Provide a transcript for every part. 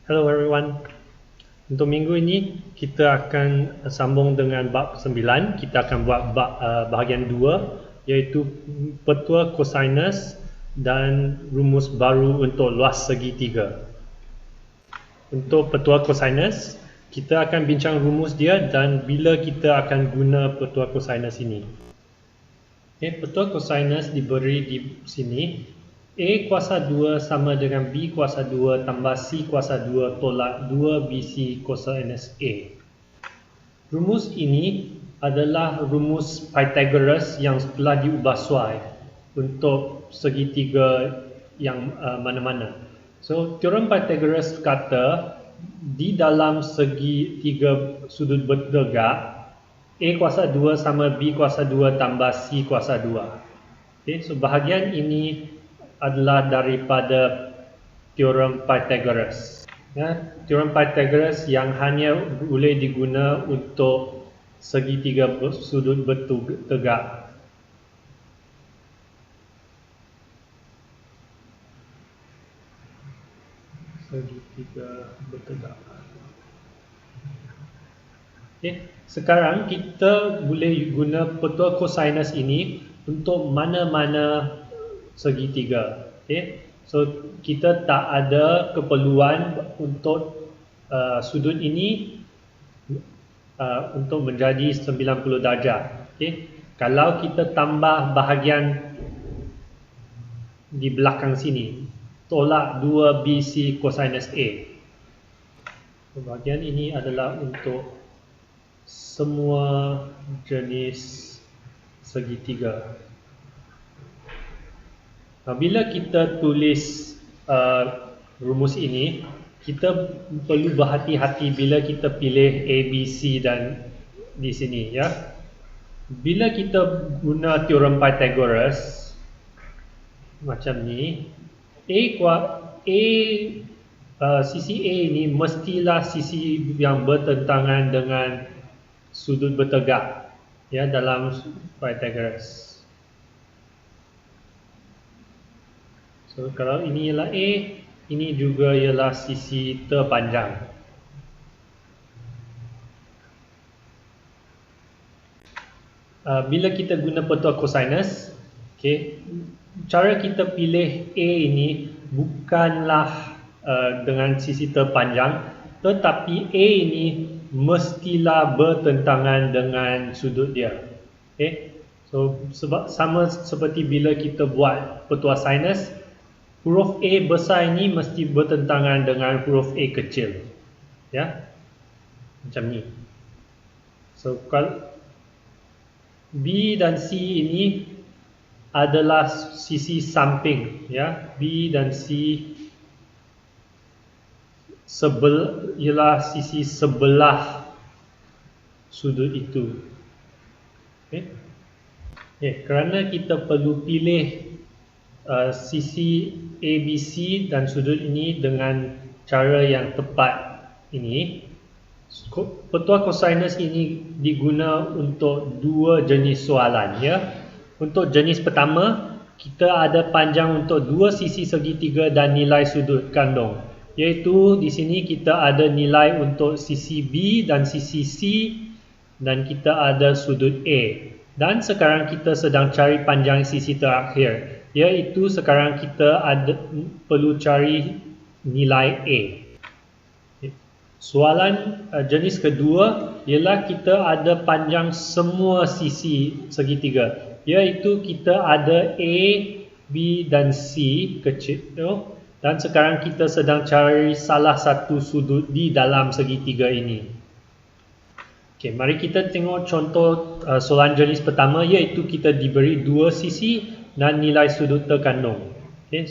Hello everyone. Untuk minggu ini kita akan sambung dengan bab 9. Kita akan buat bahagian 2 iaitu petua kosinus dan rumus baru untuk luas segitiga. Untuk petua kosinus, kita akan bincang rumus dia dan bila kita akan guna petua kosinus ini. Petua kosinus diberi di sini. A kuasa 2 sama dengan B kuasa 2 tambah C kuasa 2 tolak 2 BC kosinus A. Rumus ini adalah rumus Pythagoras yang telah diubah suai untuk segitiga yang mana-mana. So, teorem Pythagoras kata di dalam segitiga sudut bertegak A kuasa 2 sama B kuasa 2 tambah C kuasa 2. So bahagian ini adalah daripada teorem Pythagoras. Teorem Pythagoras yang hanya boleh diguna untuk segitiga sudut bertegak. Segitiga bertegak. Sekarang kita boleh guna petua kosinus ini untuk mana-mana segitiga. So kita tak ada keperluan untuk sudut ini untuk menjadi 90 darjah. Kalau kita tambah bahagian di belakang sini, tolak 2 BC kosinus A. So, bahagian ini adalah untuk semua jenis segitiga. Bila kita tulis rumus ini, kita perlu berhati-hati bila kita pilih A, B, C dan di sini ya. Bila kita guna teorem Pythagoras macam ni, sisi A ini mestilah sisi yang bertentangan dengan sudut bertegak ya dalam Pythagoras. So, kalau ini ialah A, ini juga ialah sisi terpanjang. Bila kita guna petua kosinus, cara kita pilih A ini bukanlah dengan sisi terpanjang, tetapi A ini mestilah bertentangan dengan sudut dia. So, sama seperti bila kita buat petua sinus, huruf A besar ini mesti bertentangan dengan huruf A kecil. Ya. Macam ni. So, kalau B dan C ini adalah sisi samping, ya. B dan C ialah sisi sebelah sudut itu. Kerana kita perlu pilih sisi ABC dan sudut ini dengan cara yang tepat ini, petua kosinus ini diguna untuk dua jenis soalan ya. Untuk jenis pertama, kita ada panjang untuk dua sisi segitiga dan nilai sudut kandung, iaitu di sini kita ada nilai untuk sisi B dan sisi C dan kita ada sudut A. Dan sekarang kita sedang cari panjang sisi terakhir, iaitu sekarang kita perlu cari nilai A. Soalan jenis kedua ialah kita ada panjang semua sisi segitiga, iaitu kita ada A, B dan C kecil, dan sekarang kita sedang cari salah satu sudut di dalam segitiga ini. Mari kita tengok contoh soalan jenis pertama, iaitu kita diberi dua sisi dan nilai sudut terkandung.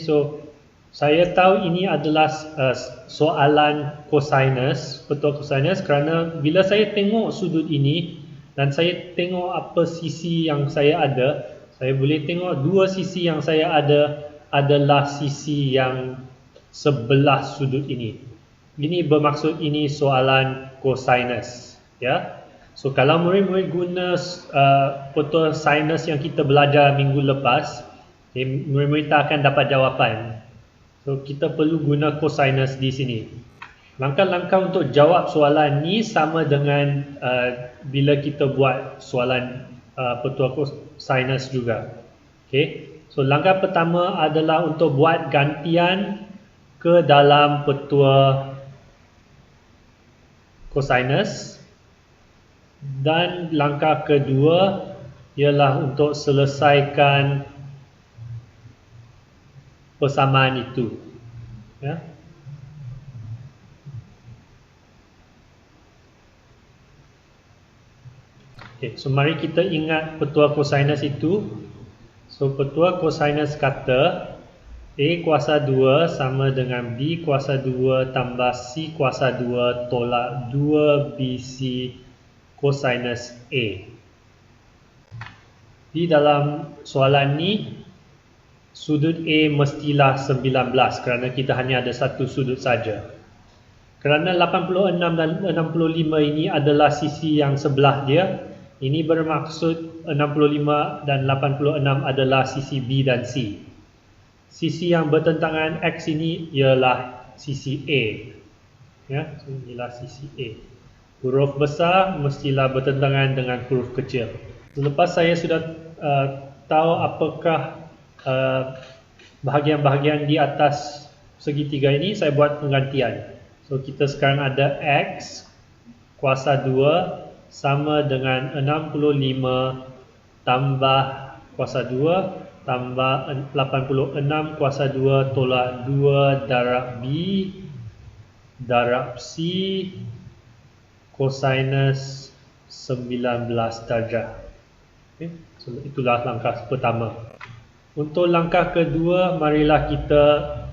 So saya tahu ini adalah soalan kosinus, petua kosinus, kerana bila saya tengok sudut ini dan saya tengok apa sisi yang saya ada, saya boleh tengok dua sisi yang saya ada adalah sisi yang sebelah sudut ini. Ini bermaksud ini soalan kosinus, ya. So kalau murid-murid guna petua sinus yang kita belajar minggu lepas, murid-murid tak akan dapat jawapan. So kita perlu guna kosinus di sini. Langkah-langkah untuk jawab soalan ni sama dengan bila kita buat soalan petua kosinus juga. Okay. So langkah pertama adalah untuk buat gantian ke dalam petua kosinus, dan langkah kedua ialah untuk selesaikan persamaan itu. Ya. Okay, so mari kita ingat petua kosinus itu. So petua kosinus kata A kuasa 2 sama dengan B kuasa 2 tambah C kuasa 2 tolak 2BC kosinus A. Di dalam soalan ni, sudut A mestilah 19 kerana kita hanya ada satu sudut saja. Kerana 86 dan 65 ini adalah sisi yang sebelah dia, ini bermaksud 65 dan 86 adalah sisi B dan C. Sisi yang bertentangan X ini ialah sisi A. Ya, so inilah sisi A. Huruf besar mestilah bertentangan dengan huruf kecil. Selepas saya sudah tahu apakah bahagian-bahagian di atas segitiga ini, saya buat penggantian. So kita sekarang ada X kuasa 2 sama dengan 65 tambah kuasa 2 tambah 86 kuasa 2 tolak 2 darab B darab C kosinus 19 darjah. Okay. So itulah langkah pertama. Untuk langkah kedua, marilah kita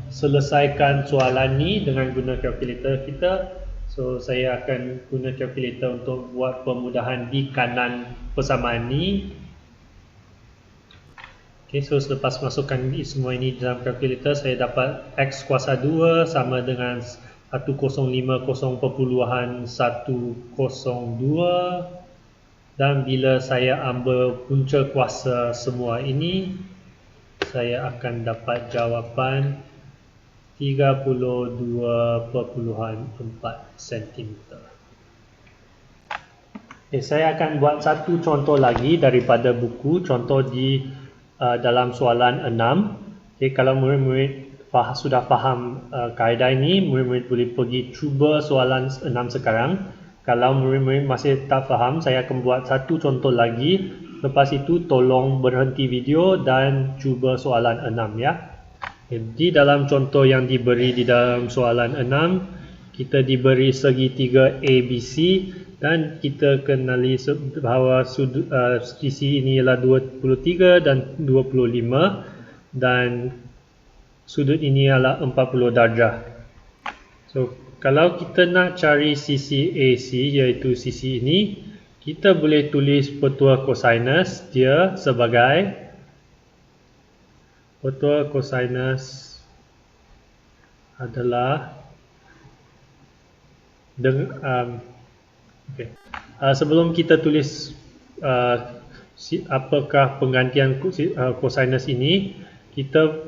selesaikan soalan ni dengan guna kalkulator kita. So saya akan guna kalkulator untuk buat permudahan di kanan persamaan ni. Okay, so selepas masukkan semua ini dalam kalkulator, saya dapat X kuasa 2 sama dengan 1050.102, dan bila saya ambil punca kuasa semua ini, saya akan dapat jawapan 32.4 cm. Okay, saya akan buat satu contoh lagi daripada buku, contoh di dalam soalan 6. Okay, kalau murid-murid sudah faham kaedah ini, murid-murid boleh pergi cuba soalan 6 sekarang. Kalau murid-murid masih tak faham, saya akan buat satu contoh lagi. Lepas itu tolong berhenti video dan cuba soalan 6 ya. Di dalam contoh yang diberi di dalam soalan 6, kita diberi segitiga ABC dan kita kenali bahawa sisi ini ialah 23 dan 25 dan sudut ini ialah 40 darjah. So kalau kita nak cari sisi AC, iaitu sisi ini, kita boleh tulis petua kosinus dia sebagai petua kosinus adalah sebelum kita tulis apakah penggantian kosinus ini, kita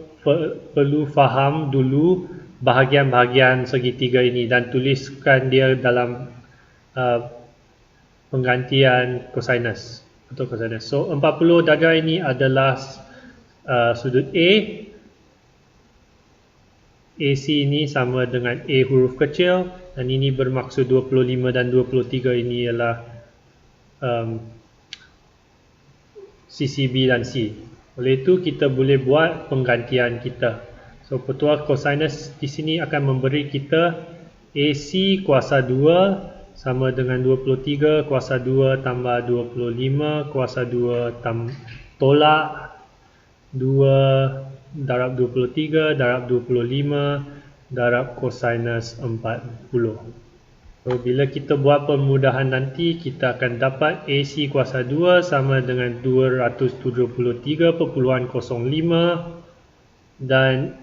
perlu faham dulu bahagian-bahagian segitiga ini dan tuliskan dia dalam penggantian kosinus atau kosinus. So 40 darjah ini adalah sudut A. AC ini sama dengan A huruf kecil, dan ini bermaksud 25 dan 23 ini ialah sisi B dan C. Oleh itu kita boleh buat penggantian kita. So petua kosinus di sini akan memberi kita AC kuasa 2 sama dengan 23 kuasa 2 tambah 25 kuasa 2 tolak 2 darab 23 darab 25 darab kosinus 40. So bila kita buat permudahan nanti, kita akan dapat AC kuasa 2 sama dengan 273.05, dan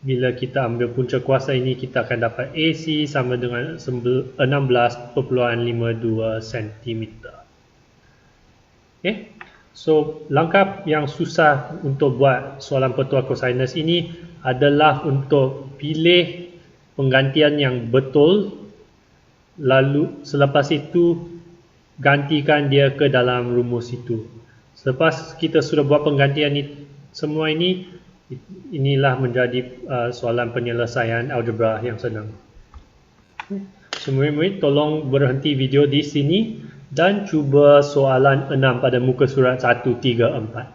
bila kita ambil punca kuasa ini, kita akan dapat AC sama dengan 16.52 cm. Okay. So langkah yang susah untuk buat soalan petua kosinus ini adalah untuk pilih penggantian yang betul, lalu selepas itu gantikan dia ke dalam rumus itu. Selepas kita sudah buat penggantian semua ini, inilah menjadi soalan penyelesaian algebra yang senang. So, murid-murid tolong berhenti video di sini dan cuba soalan 6 pada muka surat 1, 3, 4.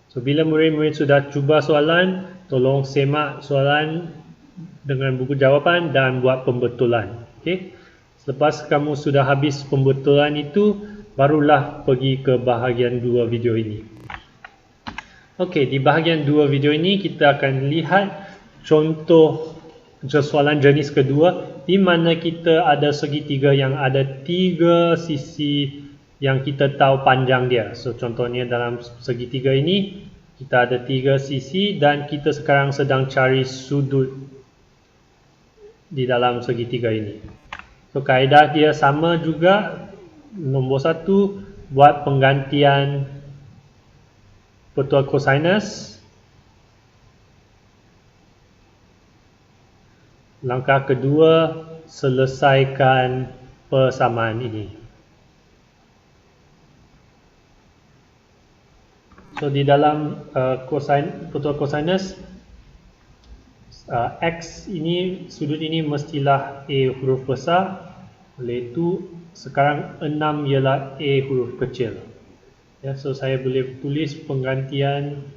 So, bila murid-murid sudah cuba soalan, tolong semak soalan dengan buku jawapan dan buat pembetulan. Okay? Selepas kamu sudah habis pembetulan itu, barulah pergi ke bahagian 2 video ini. Okey, di bahagian 2 video ini kita akan lihat contoh soalan jenis kedua di mana kita ada segitiga yang ada 3 sisi yang kita tahu panjang dia. So contohnya dalam segitiga ini kita ada 3 sisi dan kita sekarang sedang cari sudut di dalam segitiga ini. So kaedah dia sama juga. Nombor 1, buat penggantian petua kosinus. Langkah kedua, selesaikan persamaan ini. So di dalam petua kosinus, X ini, sudut ini mestilah A huruf besar. Oleh itu sekarang 6 ialah A huruf kecil. Ya, so saya boleh tulis penggantian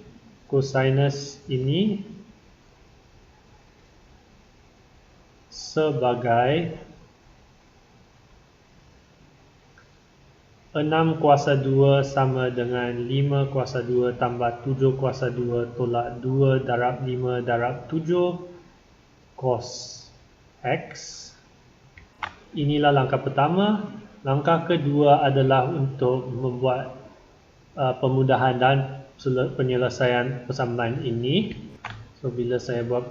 kosinus ini sebagai 6 kuasa 2 sama dengan 5 kuasa 2 tambah 7 kuasa 2 tolak 2 darab 5 darab 7 cos X. Inilah langkah pertama. Langkah kedua adalah untuk membuat pemudahan dan penyelesaian persamaan ini. So bila saya buat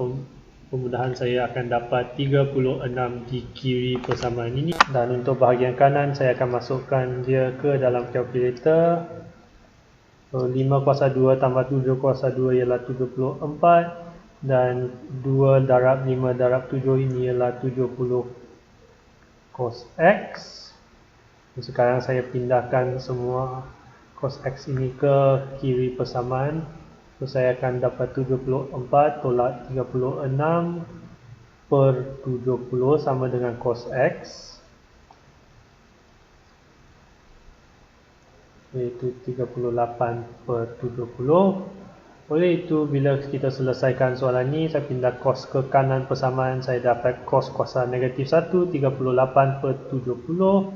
pemudahan, saya akan dapat 36 di kiri persamaan ini, dan untuk bahagian kanan saya akan masukkan dia ke dalam kalkulator. So 5 kuasa 2 tambah 7 kuasa 2 ialah 74, dan 2 darab 5 darab 7 ini ialah 70 cos X. Sekarang saya pindahkan semua cos X ini ke kiri persamaan. So, saya akan dapat 74 tolak 36 per 70 sama dengan cos X, iaitu 38 per 70. Oleh itu, bila kita selesaikan soalan ini, saya pindah cos ke kanan persamaan, saya dapat cos kuasa negatif 1, 38 per 70.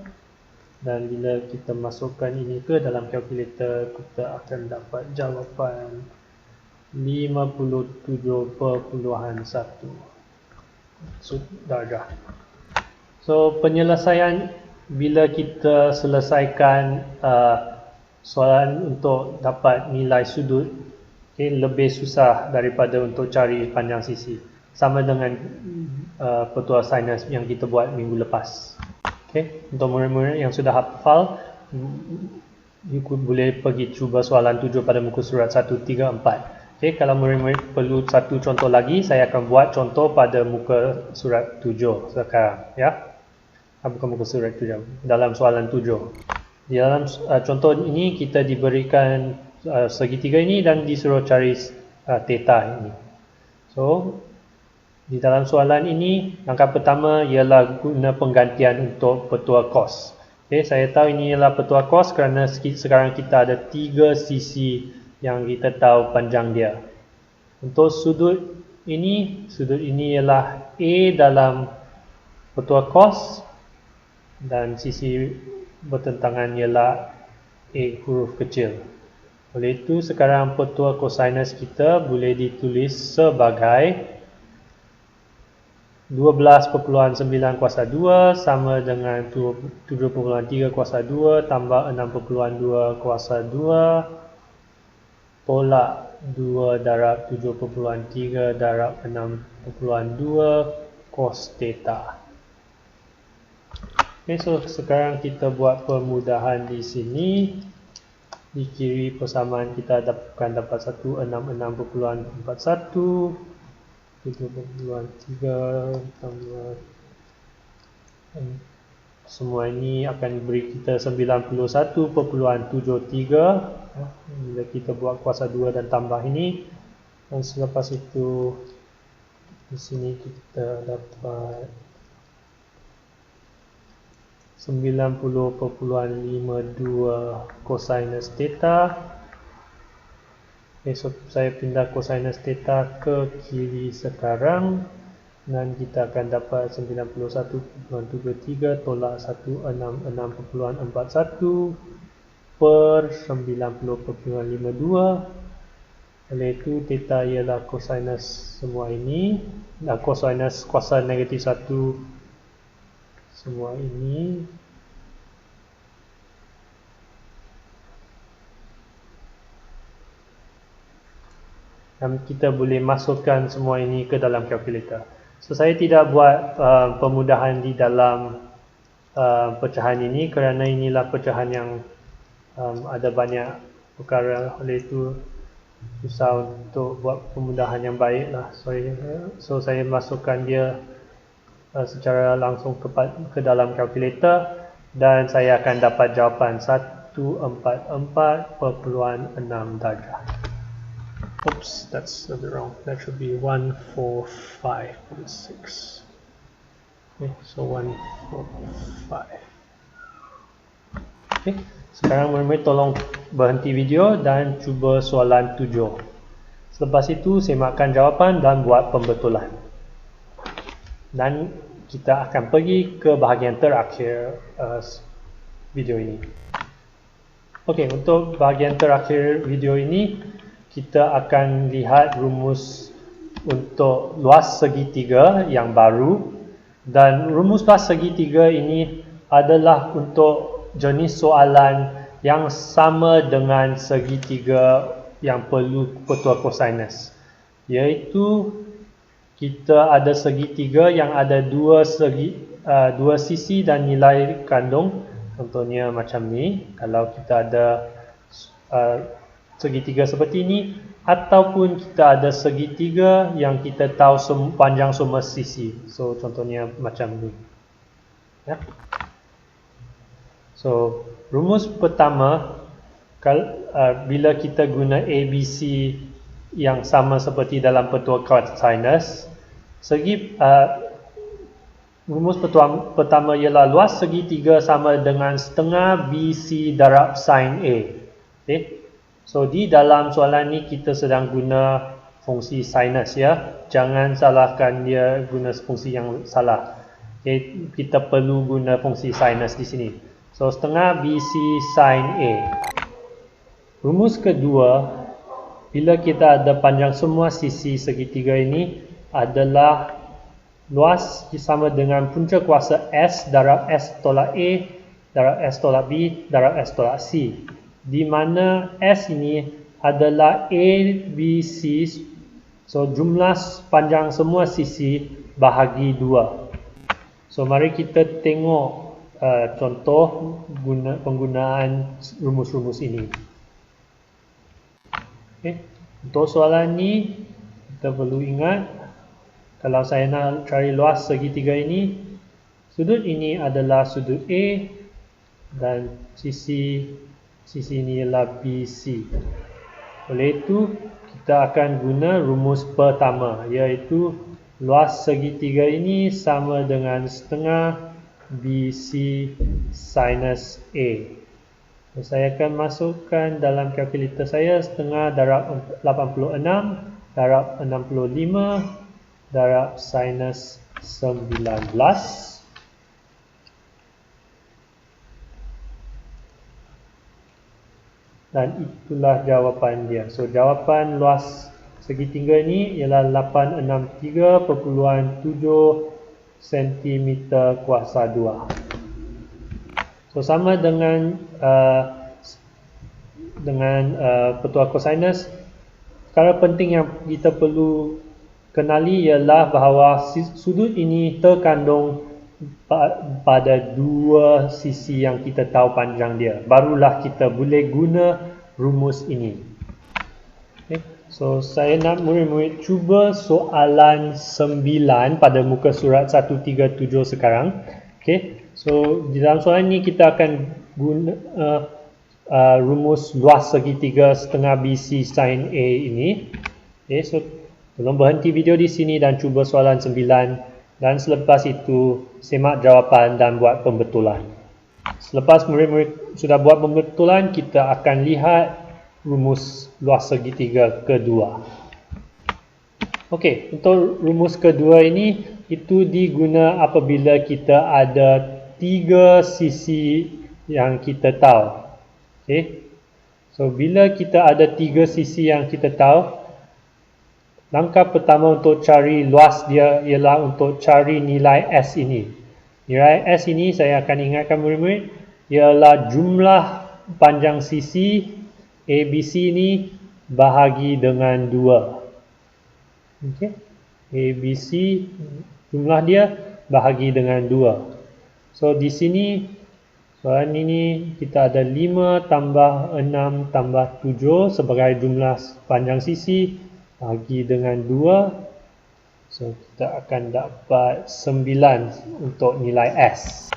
Dan bila kita masukkan ini ke dalam kalkulator, kita akan dapat jawapan 57.1 darjah. So penyelesaian, bila kita selesaikan soalan untuk dapat nilai sudut, lebih susah daripada untuk cari panjang sisi. Sama dengan petua sinus yang kita buat minggu lepas. Untuk murid-murid yang sudah hafal, boleh pergi cuba soalan 7 pada muka surat 1, 3, 4. Kalau murid-murid perlu satu contoh lagi, saya akan buat contoh pada muka surat 7 sekarang. Ya, bukan muka surat 7, dalam soalan 7. Di dalam contoh ini kita diberikan segitiga ini dan disuruh cari theta ini. So di dalam soalan ini, langkah pertama ialah guna penggantian untuk petua cos. Saya tahu ini ialah petua cos kerana sekarang kita ada 3 sisi yang kita tahu panjang dia. Untuk sudut ini ialah A dalam petua cos, dan sisi bertentangan ialah A huruf kecil. Oleh itu sekarang petua kosinus kita boleh ditulis sebagai 12.9 kuasa 2 sama dengan 7.3 kuasa 2 tambah 6.2 kuasa 2 tolak 2 darab 7.3 darab 6.2 cos theta. So sekarang kita buat permudahan di sini. Di kiri persamaan kita akan dapat 166.41 7.3 tambah semua ini akan beri kita 91.73 bila kita buat kuasa 2 dan tambah ini. Dan selepas itu di sini kita dapat 90.52 cosinus theta. So saya pindah cosinus theta ke kiri sekarang dan kita akan dapat 91.73 tolak 166.41 per 90.52. Oleh itu theta ialah cosinus semua ini, cosinus kuasa negatif 1 semua ini. Dan kita boleh masukkan semua ini ke dalam kalkulator. So saya tidak buat pemudahan di dalam pecahan ini kerana inilah pecahan yang ada banyak perkara, oleh itu susah untuk buat pemudahan yang baik lah. So saya masukkan dia secara langsung ke dalam kalkulator dan saya akan dapat jawapan 144.6 darjah. Oops, that's a bit wrong. That should be 145.6. Okay, so 145. Okay, sekarang murid-murid tolong berhenti video dan cuba soalan 7. Selepas itu semakkan jawapan dan buat pembetulan. Dan kita akan pergi ke bahagian terakhir video ini. Okey, untuk bahagian terakhir video ini kita akan lihat rumus untuk luas segitiga yang baru, dan rumus luas segitiga ini adalah untuk jenis soalan yang sama dengan segitiga yang perlu petua kosinus, iaitu kita ada segitiga yang ada dua sisi dan nilai kandung. Contohnya macam ni, kalau kita ada segitiga seperti ini, ataupun kita ada segitiga yang kita tahu panjang semua sisi. So contohnya macam ni ya. So rumus pertama, bila kita guna ABC yang sama seperti dalam petua kosinus, rumus pertama ialah luas segitiga sama dengan setengah BC darab sin A. Okay? So di dalam soalan ni kita sedang guna fungsi sinus ya. Jangan salahkan dia guna fungsi yang salah. Okay? Kita perlu guna fungsi sinus di sini. So setengah BC sin A. Rumus kedua, bila kita ada panjang semua sisi segitiga ini adalah luas sama dengan punca kuasa S darab S tolak A darab S tolak B darab S tolak C, di mana S ini adalah A, B, C. So jumlah panjang semua sisi bahagi 2. So mari kita tengok contoh penggunaan rumus-rumus ini. Okay. Untuk soalan ni kita perlu ingat, kalau saya nak cari luas segitiga ini, sudut ini adalah sudut A dan sisi ini ialah BC. Oleh itu, kita akan guna rumus pertama, iaitu luas segitiga ini sama dengan setengah BC sinus A. Saya akan masukkan dalam kalkulator saya setengah darab 86 darab 65 darab sinus 19. Dan itulah jawapan dia. So jawapan luas segitiga ni ialah 863.7 cm kuasa 2. So sama dengan petua kosinus, perkara penting yang kita perlu kenali ialah bahawa sudut ini terkandung pada dua sisi yang kita tahu panjang dia. Barulah kita boleh guna rumus ini. Okay. So saya nak murid-murid cuba soalan 9 pada muka surat 137 sekarang. Okay, so di dalam soalan ni kita akan guna rumus luas segitiga setengah BC sin A ini. Okay, so tolong berhenti video di sini dan cuba soalan 9 dan selepas itu semak jawapan dan buat pembetulan. Selepas murid-murid sudah buat pembetulan, kita akan lihat rumus luas segitiga kedua. Okey, untuk rumus kedua ini itu diguna apabila kita ada 3 sisi yang kita tahu. Okey. So bila kita ada 3 sisi yang kita tahu, langkah pertama untuk cari luas dia ialah untuk cari nilai S ini. Nilai S ini saya akan ingatkan murid-murid ialah jumlah panjang sisi ABC ini bahagi dengan 2. Okey. ABC jumlah dia bahagi dengan 2. So di sini soalan ini kita ada 5 tambah 6 tambah 7 sebagai jumlah panjang sisi bahagi dengan 2. So kita akan dapat 9 untuk nilai S.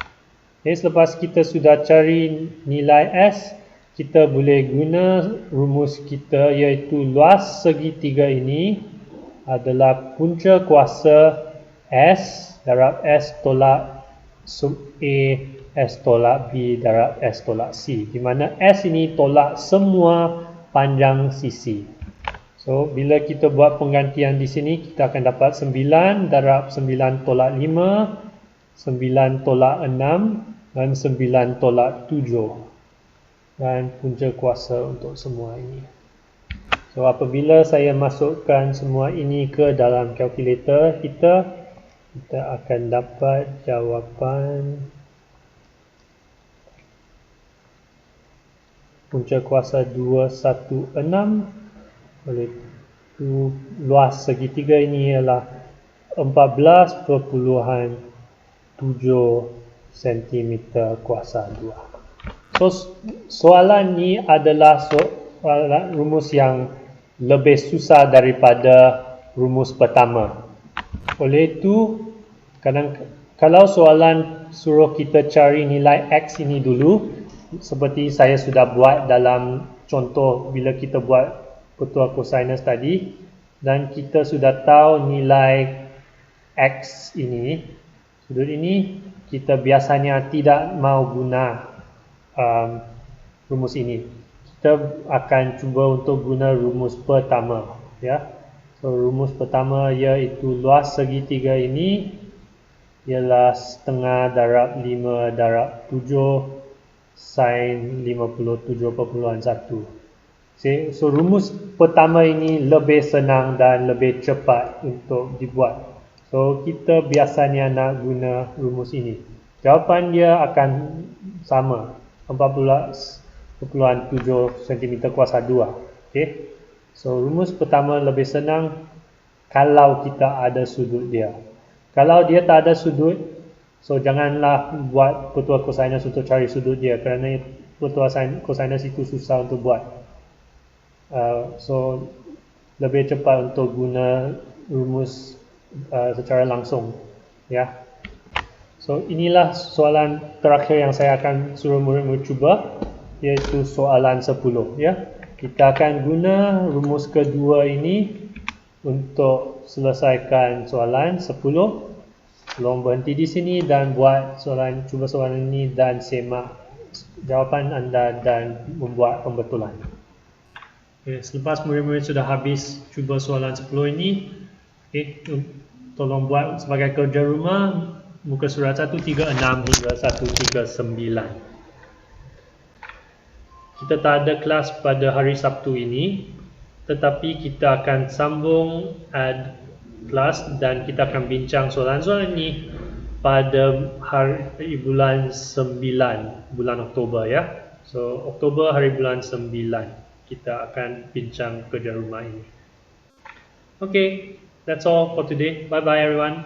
Okay, selepas kita sudah cari nilai S, kita boleh guna rumus kita iaitu luas segitiga ini adalah punca kuasa S darab S tolak sub A S tolak B darab S tolak C, di mana S ini tolak semua panjang sisi. So bila kita buat penggantian di sini, kita akan dapat 9 darab 9 tolak 5, 9 tolak 6 dan 9 tolak 7 dan punca kuasa untuk semua ini. So apabila saya masukkan semua ini ke dalam kalkulator kita akan dapat jawapan punca kuasa 216. Oleh itu luas segitiga ini ialah 14.7 cm kuasa 2. So soalan ni adalah soalan rumus yang lebih susah daripada rumus pertama. Oleh itu kalau soalan suruh kita cari nilai X ini dulu, seperti saya sudah buat dalam contoh bila kita buat ketua cosinus tadi, dan kita sudah tahu nilai X ini, sudut ini, kita biasanya tidak mau guna rumus ini. Kita akan cuba untuk guna rumus pertama, ya. So rumus pertama iaitu luas segitiga ini ialah setengah darab 5 darab 7 sin 57.1. So rumus pertama ini lebih senang dan lebih cepat untuk dibuat. So kita biasanya nak guna rumus ini. Jawapan dia akan sama, 14.7 cm kuasa 2. Okay. So rumus pertama lebih senang kalau kita ada sudut dia. Kalau dia tak ada sudut, so janganlah buat ketua cosinus untuk cari sudut dia, kerana ketua cosinus itu susah untuk buat. So lebih cepat untuk guna rumus secara langsung, ya. So inilah soalan terakhir yang saya akan suruh murid-murid cuba, iaitu soalan 10, ya. Kita akan guna rumus kedua ini untuk selesaikan soalan 10. Tolong berhenti di sini dan cuba soalan ini dan semak jawapan anda dan membuat pembetulan. Okay, selepas murid-murid sudah habis cuba soalan 10 ini, tolong buat sebagai kerja rumah muka surat 136 hingga 139. Kita tak ada kelas pada hari Sabtu ini, tetapi kita akan sambung kelas dan kita akan bincang soalan-soalan ini pada hari bulan 9, bulan Oktober, ya. So Oktober hari bulan 9 kita akan bincang kerja rumah ini. Okay, that's all for today. Bye bye everyone.